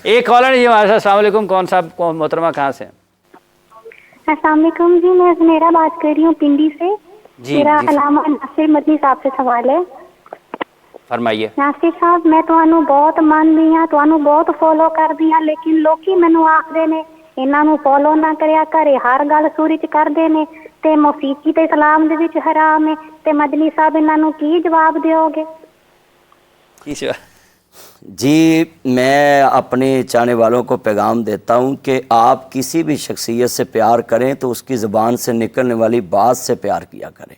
ایک کالر ہے جی ہمارے ساتھ. السلام علیکم. کون صاحب محترمہ کہاں سے؟ السلام علیکم جی، میں زنیرہ بات کر رہی ہوں پنڈی سے. جی میرا جی علامہ ناصر مدنی صاحب سے سوال ہے. فرمائیے. ناصر صاحب میں تمہوں بہت منਦੀ ਹਾਂ, ਤੁਹਾਨੂੰ ਬਹੁਤ ਫੋਲੋ ਕਰਦੀ ਹਾਂ, ਲੇਕਿਨ ਲੋਕੀ ਮੈਨੂੰ ਆਖਦੇ ਨੇ ਇਹਨਾਂ ਨੂੰ ਫੋਲੋ ਨਾ ਕਰਿਆ ਕਰੇ, ਹਰ ਗੱਲ ਸੂਰੀ ਚ ਕਰਦੇ ਨੇ ਤੇ ਮੌਸੀਕੀ ਤੇ ਇਸਲਾਮ ਦੇ ਵਿੱਚ ਹਰਾਮ ਹੈ, ਤੇ ਮਦਨੀ ਸਾਹਿਬ ਇਹਨਾਂ ਨੂੰ ਕੀ ਜਵਾਬ ਦਿਓਗੇ؟ جی میں اپنے چاہنے والوں کو پیغام دیتا ہوں کہ آپ کسی بھی شخصیت سے پیار کریں تو اس کی زبان سے نکلنے والی بات سے پیار کیا کریں.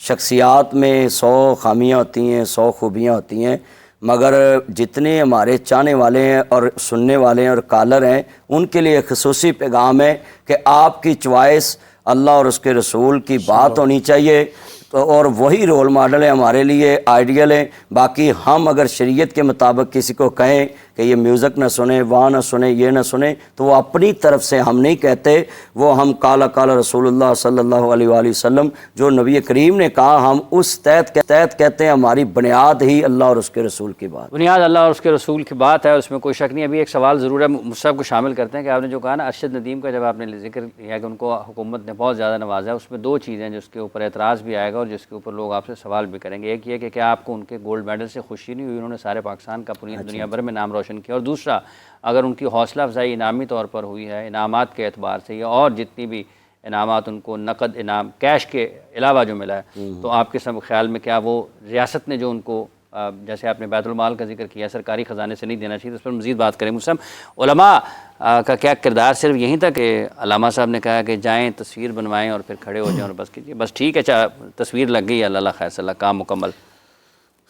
شخصیات میں 100 خامیاں ہوتی ہیں, 100 خوبیاں ہوتی ہیں, مگر جتنے ہمارے چاہنے والے ہیں اور سننے والے ہیں اور کالر ہیں ان کے لیے خصوصی پیغام ہے کہ آپ کی چوائس اللہ اور اس کے رسول کی بات ہونی چاہیے, اور وہی رول ماڈل ہے ہمارے لیے, آئیڈیل ہے. باقی ہم اگر شریعت کے مطابق کسی کو کہیں کہ یہ میوزک نہ سنیں, وہاں نہ سنیں, یہ نہ سنیں, تو وہ اپنی طرف سے ہم نہیں کہتے, وہ ہم قال قال رسول اللہ صلی اللہ علیہ وآلہ وسلم جو نبی کریم نے کہا ہم اس تحت کہتے ہیں. ہماری بنیاد ہی اللہ اور اس کے رسول کی بات, بنیاد اللہ اور اس کے رسول کی بات ہے, اس میں کوئی شک نہیں. ابھی ایک سوال ضرور ہے, مصعب کو شامل کرتے ہیں کہ آپ نے جو کہا نا ارشد ندیم کا, جب آپ نے ذکر کیا کہ ان کو حکومت نے بہت زیادہ نوازا ہے, اس میں 2 چیزیں جس کے اوپر اعتراض بھی آئے گا اور جس کے اوپر لوگ آپ سے سوال بھی کریں گے. ایک یہ کہ کیا آپ کو ان کے گولڈ میڈل سے خوشی نہیں ہوئی؟ انہوں نے سارے پاکستان کا پوری دنیا بھر میں نام روشن کیا. اور دوسرا, اگر ان کی حوصلہ افزائی انعامی طور پر ہوئی ہے, انعامات کے اعتبار سے یا اور جتنی بھی انعامات ان کو نقد انعام کیش کے علاوہ جو ملا ہے, تو آپ کے سب خیال میں کیا وہ ریاست نے جو ان کو, جیسے آپ نے بیت المال کا ذکر کیا, سرکاری خزانے سے نہیں دینا چاہیے, اس پر مزید بات کریں. مسلم علماء کا کیا کردار صرف یہیں تک کہ علامہ صاحب نے کہا کہ جائیں تصویر بنوائیں اور پھر کھڑے ہو جائیں اور بس کیجیے, بس ٹھیک ہے تصویر لگ گئی, اللہ خیر صلی اللہ, کام مکمل.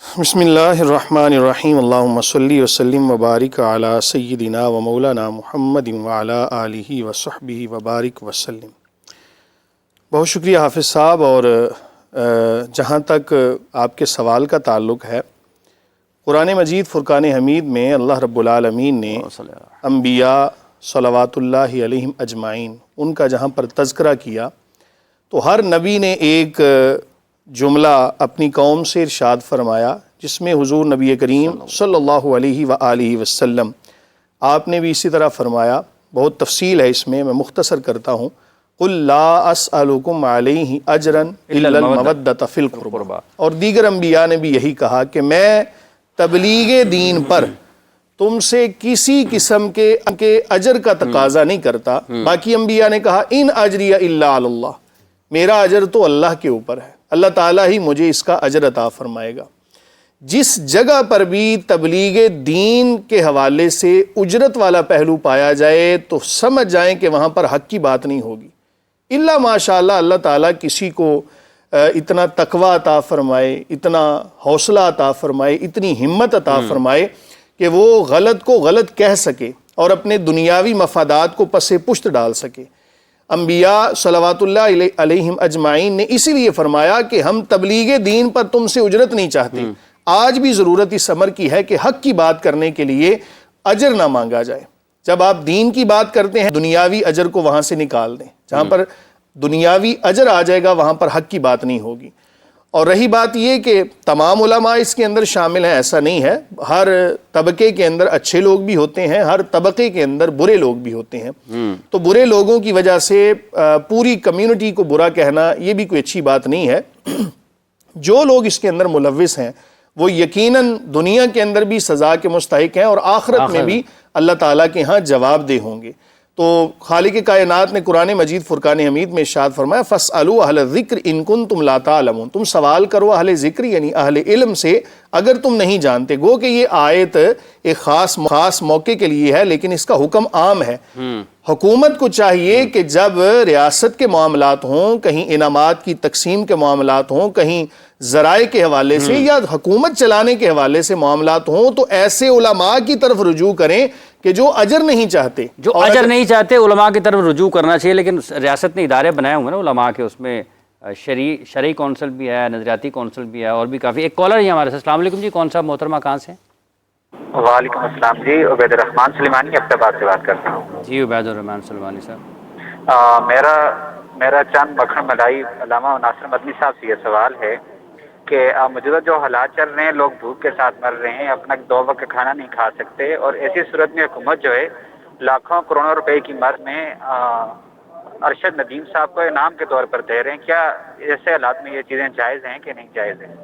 بسم اللہ الرحمن الرحیم. اللہم صلی وسلم وبارک علی سیدنا و مولانا محمد وعلی آلہ وصحبہ وبارک وسلم. بہت شکریہ حافظ صاحب. اور جہاں تک آپ کے سوال کا تعلق ہے, قرآن مجید فرقان حمید میں اللہ رب العالمین نے انبیاء صلوات اللہ علیہم اجمعین ان کا جہاں پر تذکرہ کیا, تو ہر نبی نے ایک جملہ اپنی قوم سے ارشاد فرمایا, جس میں حضور نبی کریم صلی اللہ علیہ وآلہ وسلم آپ نے بھی اسی طرح فرمایا. بہت تفصیل ہے اس میں مختصر کرتا ہوں. قل لا اسألکم علیہ اجرا الا المودۃ فی القربى. اور دیگر انبیاء نے بھی یہی کہا کہ میں تبلیغ دین پر تم سے کسی قسم کے اجر کا تقاضا نہیں کرتا. باقی انبیاء نے کہا ان اجری الا علی اللہ, میرا اجر تو اللہ کے اوپر ہے, اللہ تعالیٰ ہی مجھے اس کا اجر عطا فرمائے گا. جس جگہ پر بھی تبلیغ دین کے حوالے سے اجرت والا پہلو پایا جائے تو سمجھ جائیں کہ وہاں پر حق کی بات نہیں ہوگی. اللہ ماشاءاللہ اللہ تعالیٰ کسی کو اتنا تقوی عطا فرمائے, اتنا حوصلہ عطا فرمائے, اتنی ہمت عطا فرمائے کہ وہ غلط کو غلط کہہ سکے اور اپنے دنیاوی مفادات کو پس پشت ڈال سکے. انبیاء صلوات اللہ علیہم اجمعین نے اسی لیے فرمایا کہ ہم تبلیغ دین پر تم سے اجرت نہیں چاہتے. آج بھی ضرورت اس امر کی ہے کہ حق کی بات کرنے کے لیے اجر نہ مانگا جائے. جب آپ دین کی بات کرتے ہیں دنیاوی اجر کو وہاں سے نکال دیں. جہاں پر دنیاوی اجر آ جائے گا وہاں پر حق کی بات نہیں ہوگی. اور رہی بات یہ کہ تمام علماء اس کے اندر شامل ہیں, ایسا نہیں ہے. ہر طبقے کے اندر اچھے لوگ بھی ہوتے ہیں, ہر طبقے کے اندر برے لوگ بھی ہوتے ہیں. تو برے لوگوں کی وجہ سے پوری کمیونٹی کو برا کہنا یہ بھی کوئی اچھی بات نہیں ہے. جو لوگ اس کے اندر ملوث ہیں وہ یقیناً دنیا کے اندر بھی سزا کے مستحق ہیں اور آخرت میں بھی اللہ تعالیٰ کے ہاں جواب دہ ہوں گے. تو خالق کائنات نے قرآن مجید فرقان حمید میں ارشاد فرمایا فاسألوا اہل الذکر ان کنتم لا تعلمون. تم سوال کرو اہل ذکر یعنی اہل علم سے اگر تم نہیں جانتے. گو کہ یہ آیت ایک خاص موقع کے لیے ہے لیکن اس کا حکم عام ہے. حکومت کو چاہیے کہ جب ریاست کے معاملات ہوں, کہیں انعامات کی تقسیم کے معاملات ہوں, کہیں ذرائع کے حوالے سے یا حکومت چلانے کے حوالے سے معاملات ہوں, تو ایسے علماء کی طرف رجوع کریں کہ جو اجر نہیں چاہتے. جو اجر نہیں چاہتے علماء کی طرف رجوع کرنا چاہیے. لیکن ریاست نے ادارے بنائے ہوئے نا علماء کے, اس میں شرعی کونسل بھی ہے, نظریاتی کونسل بھی ہے, اور بھی کافی. ایک کالر ہے ہمارے ساتھ. السلام علیکم جی, کون صاحب محترمہ کہاں سے؟ وعلیکم السلام جی, عبید الرحمن سلیمانی اب تک سے بات کرتا ہوں. جی عبید الرحمن سلیمانی صاحب. میرا چند مکھن ملائی علامہ ناصر مدنی صاحب سے یہ سوال ہے کہ موجودہ جو حالات چل رہے ہیں، لوگ بھوک کے ساتھ مر رہے ہیں، اپنا 2 وقت کا کھانا نہیں کھا سکتے، اور ایسی صورت میں حکومت جو ہے لاکھوں کروڑوں روپے کی مد میں ارشد ندیم صاحب کو انعام کے طور پر دے رہے ہیں. کیا ایسے حالات میں یہ چیزیں جائز ہیں کہ نہیں جائز ہیں؟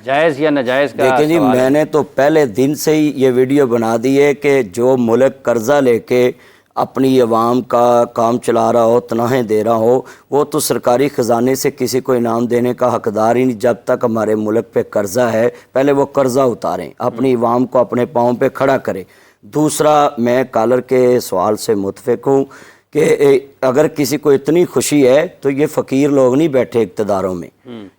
جائز یا ناجائز کا دیکھیں جی، سوال ہے. میں نے تو پہلے دن سے ہی یہ ویڈیو بنا دی ہے کہ جو ملک قرضہ لے کے اپنی عوام کا کام چلا رہا ہو، تنخواہیں دے رہا ہو، وہ تو سرکاری خزانے سے کسی کو انعام دینے کا حقدار ہی نہیں. جب تک ہمارے ملک پہ قرضہ ہے، پہلے وہ قرضہ اتاریں، اپنی عوام کو اپنے پاؤں پہ کھڑا کریں. دوسرا، میں کالر کے سوال سے متفق ہوں کہ اگر کسی کو اتنی خوشی ہے تو یہ فقیر لوگ نہیں بیٹھے اقتداروں میں.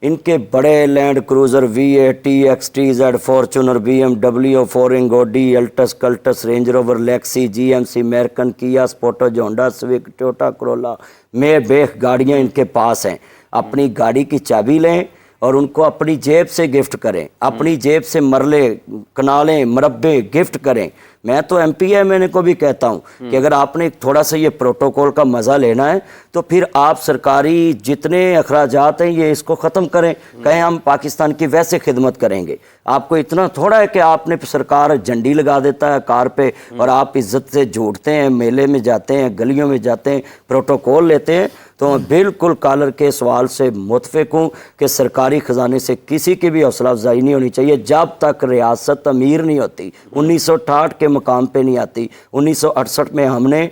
ان کے بڑے land cruiser V8 TX TZ Fortuner BMW فورنگ Audi Altis Cultus Range Rover Lexus GMC American Kia Sportage Honda سوک ٹوٹا کرولا میں بیخ گاڑیاں ان کے پاس ہیں. اپنی گاڑی کی چابی لیں اور ان کو اپنی جیب سے گفٹ کریں، اپنی جیب سے مرلے کنالیں مربے گفٹ کریں. میں تو MPMN کو بھی کہتا ہوں کہ اگر آپ نے تھوڑا سا یہ پروٹوکول کا مزہ لینا ہے تو پھر آپ سرکاری جتنے اخراجات ہیں یہ اس کو ختم کریں، کہیں ہم پاکستان کی ویسے خدمت کریں گے. آپ کو اتنا تھوڑا ہے کہ آپ نے سرکار جھنڈی لگا دیتا ہے کار پہ اور آپ عزت سے جھوٹتے ہیں، میلے میں جاتے ہیں، گلیوں میں جاتے ہیں، پروٹوکول لیتے ہیں. تو میں بالکل کالر کے سوال سے متفق ہوں کہ سرکاری خزانے سے کسی کی بھی حوصلہ افزائی نہیں ہونی چاہیے جب تک ریاست امیر نہیں ہوتی. 1968 کے مقام پہ نہیں آتی. 1968 میں ہم نے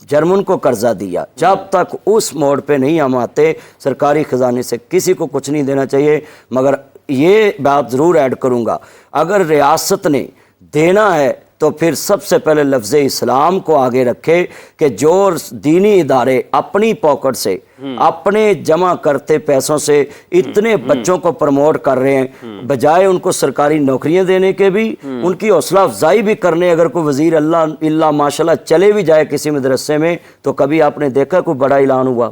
جرمن کو قرضہ دیا، جب تک اس موڑ پہ نہیں ہم آتے سرکاری خزانے سے کسی کو کچھ نہیں دینا چاہیے. مگر یہ بات ضرور ایڈ کروں گا، اگر ریاست نے دینا ہے تو پھر سب سے پہلے لفظ اسلام کو آگے رکھے کہ جو دینی ادارے اپنی پاکٹ سے اپنے جمع کرتے پیسوں سے اتنے بچوں کو پروموٹ کر رہے ہیں، بجائے ان کو سرکاری نوکریاں دینے کے بھی ان کی حوصلہ افزائی بھی کرنے. اگر کوئی وزیر اللہ ماشاءاللہ چلے بھی جائے کسی مدرسے میں تو کبھی آپ نے دیکھا کوئی بڑا اعلان ہوا؟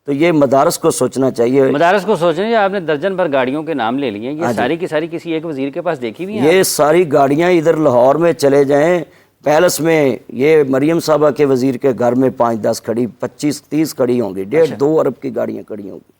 تو یہ مدارس کو سوچنا چاہیے. مدارس کو سوچیں. آپ نے درجن بھر گاڑیوں کے نام لے لیے، یہ ساری کی ساری کسی ایک وزیر کے پاس دیکھی بھی ہیں؟ یہ ساری گاڑیاں ادھر لاہور میں چلے جائیں پیلس میں، یہ مریم صاحبہ کے وزیر کے گھر میں 5-10 کھڑی، 25-30 کھڑی ہوں گی، 1.5-2 ارب کی گاڑیاں کھڑی ہوں گی.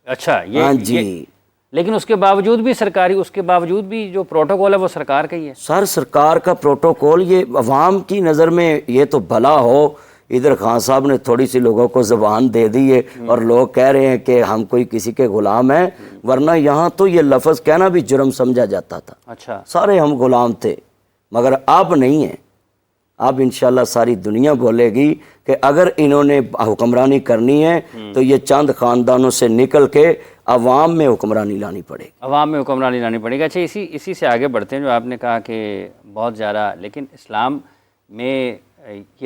اچھا، ہاں جی. لیکن اس کے باوجود بھی سرکاری، اس کے باوجود بھی جو پروٹوکول ہے وہ سرکار کا ہی ہے. سر سرکار کا پروٹوکول یہ عوام کی نظر میں یہ تو بھلا ہو. ادھر خان صاحب نے تھوڑی سی لوگوں کو زبان دے دی ہے اور لوگ کہہ رہے ہیں کہ ہم کوئی کسی کے غلام ہیں، ورنہ یہاں تو یہ لفظ کہنا بھی جرم سمجھا جاتا تھا. اچھا، سارے ہم غلام تھے، مگر اب نہیں ہیں. اب انشاءاللہ ساری دنیا بولے گی کہ اگر انہوں نے حکمرانی کرنی ہے تو یہ چند خاندانوں سے نکل کے عوام میں حکمرانی لانی پڑے گی. عوام میں حکمرانی لانی پڑے گی. اچھا، اسی سے آگے بڑھتے ہیں. جو آپ نے کہا کہ بہت زیادہ، لیکن اسلام میں